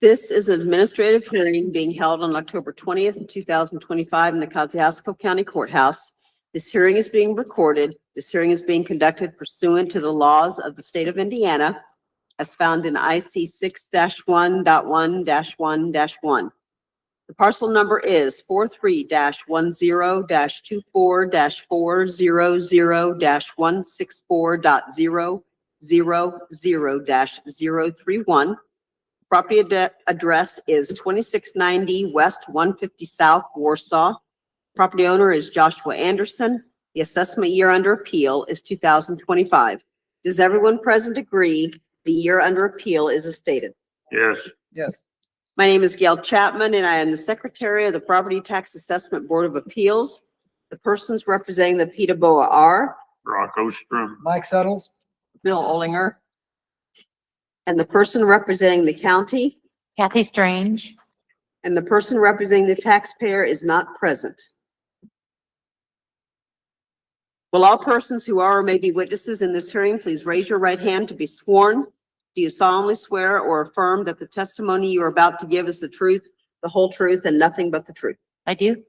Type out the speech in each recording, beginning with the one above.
This is an administrative hearing being held on October 20th, 2025 in the Kosciuszko County Courthouse. This hearing is being recorded. This hearing is being conducted pursuant to the laws of the state of Indiana as found in IC 6-1.1-1-1. The parcel number is 43-10-4-400-164.000-031. Property address is 2690 West 150 South, Warsaw. Property owner is Joshua Anderson. The assessment year under appeal is 2025. Does everyone present agree the year under appeal is as stated? Yes. Yes. My name is Gail Chapman, and I am the Secretary of the Property Tax Assessment Board of Appeals. The persons representing the PTABOA are Brock Ostrom. Mike Suttles. Bill Olinger, and the person representing the county, Kathy Strange. and the person representing the taxpayer is not present. Will all persons who are or may be witnesses in this hearing please raise your right hand to be sworn? Do you solemnly swear or affirm that the testimony you are about to give is the truth, the whole truth, and nothing but the truth? I do.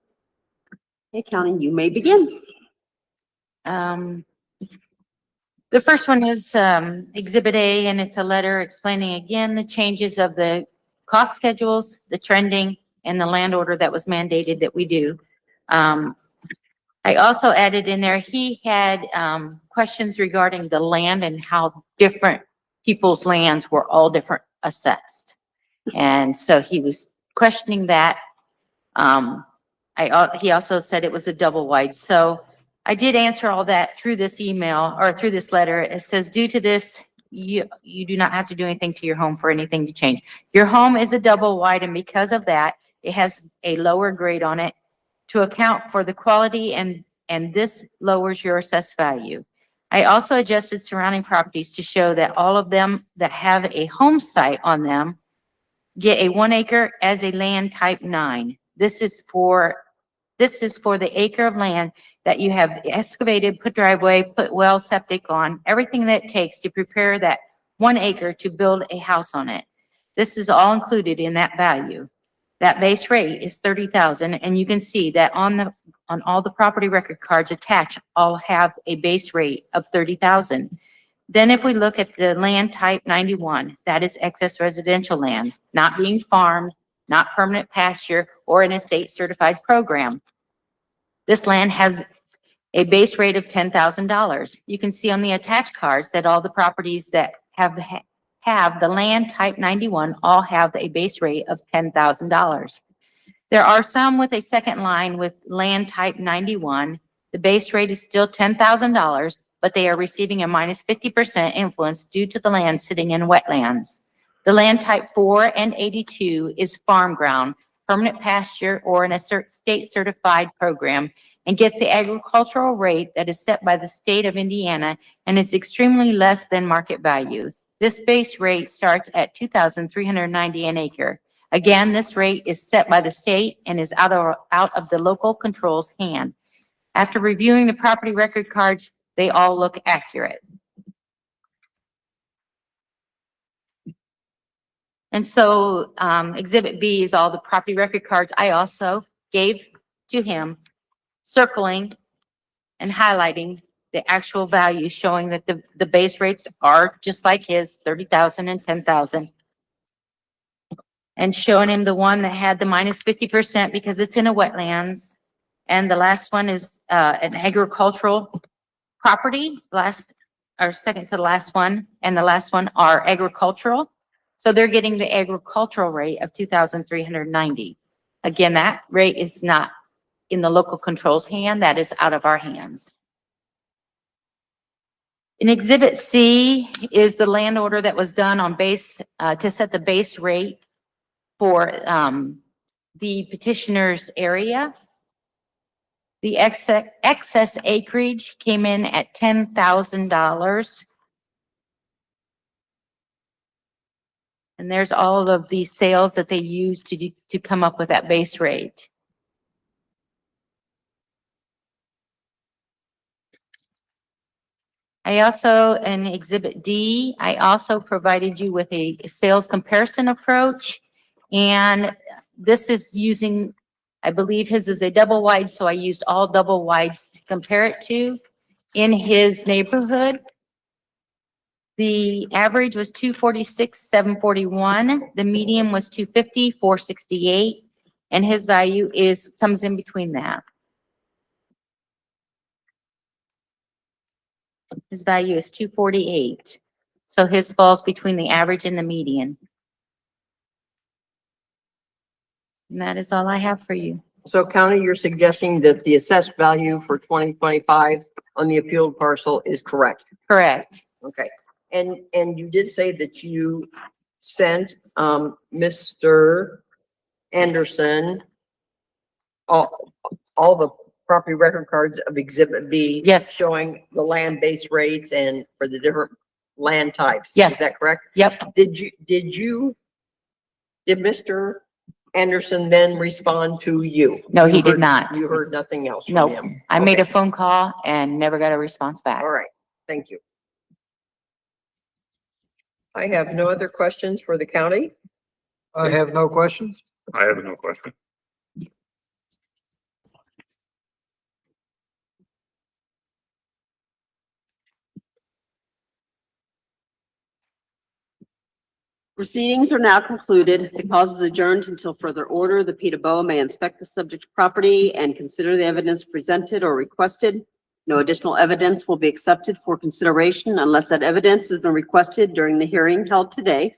Okay, County, you may begin. The first one is Exhibit A, and it's a letter explaining again the changes of the cost schedules, the trending, and the land order that was mandated that we do. I also added in there, he had questions regarding the land and how different people's lands were all different assessed. And so he was questioning that. He also said it was a double wide. So I did answer all that through this email or through this letter. It says, due to this, you do not have to do anything to your home for anything to change. Your home is a double wide, and because of that, it has a lower grade on it to account for the quality, and this lowers your assessed value. I also adjusted surrounding properties to show that all of them that have a home site on them get a 1 acre as a land type 9. This is for the acre of land that you have excavated, put driveway, put well, septic on, everything that it takes to prepare that 1 acre to build a house on it. This is all included in that value. That base rate is $30,000, and you can see that on all the property record cards attached all have a base rate of $30,000. Then if we look at the land type 91, that is excess residential land, not being farmed, not permanent pasture, or in a state certified program. This land has a base rate of $10,000. You can see on the attached cards that all the properties that have the land type 91 all have a base rate of $10,000. There are some with a second line with land type 91. The base rate is still $10,000, but they are receiving a minus 50% influence due to the land sitting in wetlands. The land type 4 and 82 is farm ground, permanent pasture, or in a state certified program, and gets the agricultural rate that is set by the state of Indiana and is extremely less than market value. This base rate starts at $2,390 an acre. Again, this rate is set by the state and is out of the local control's hand. After reviewing the property record cards, they all look accurate. And so Exhibit B is all the property record cards I also gave to him, circling and highlighting the actual value, showing that the base rates are just like his, 30,000 and 10,000. And showing him the one that had the minus 50% because it's in a wetlands. And the last one is an agricultural property, second to the last one. And the last one are agricultural. So they're getting the agricultural rate of $2,390. Again, that rate is not in the local control's hand. That is out of our hands. In Exhibit C is the land order that was done on base to set the base rate for the petitioner's area. The excess acreage came in at $10,000. And there's all of the sales that they used to come up with that base rate. I also, in Exhibit D, I also provided you with a sales comparison approach. And this is using, I believe his is a double wide, so I used all double wides to compare it to in his neighborhood. The average was 246, 741. The median was 250, 468. And his value comes in between that. His value is 248. So his falls between the average and the median. And that is all I have for you. So county, you're suggesting that the assessed value for 2025 on the appealed parcel is correct? Correct. Okay. And you did say that you sent, Mr. Anderson all the property record cards of Exhibit B. Yes. Showing the land base rates and for the different land types. Yes. Is that correct? Yep. Did Mr. Anderson then respond to you? No, he You did heard- not. You heard nothing else from No, him? I made a Okay. phone call and never got a response back. All right, thank you. I have no other questions for the county. I have no questions. I have no question. Proceedings are now concluded. The cause is adjourned until further order. The PTABOA may inspect the subject property and consider the evidence presented or requested. No additional evidence will be accepted for consideration unless that evidence has been requested during the hearing held today.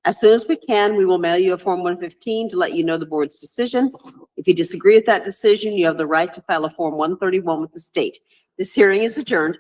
As soon as we can, we will mail you a Form 115 to let you know the board's decision. If you disagree with that decision, you have the right to file a Form 131 with the state. This hearing is adjourned.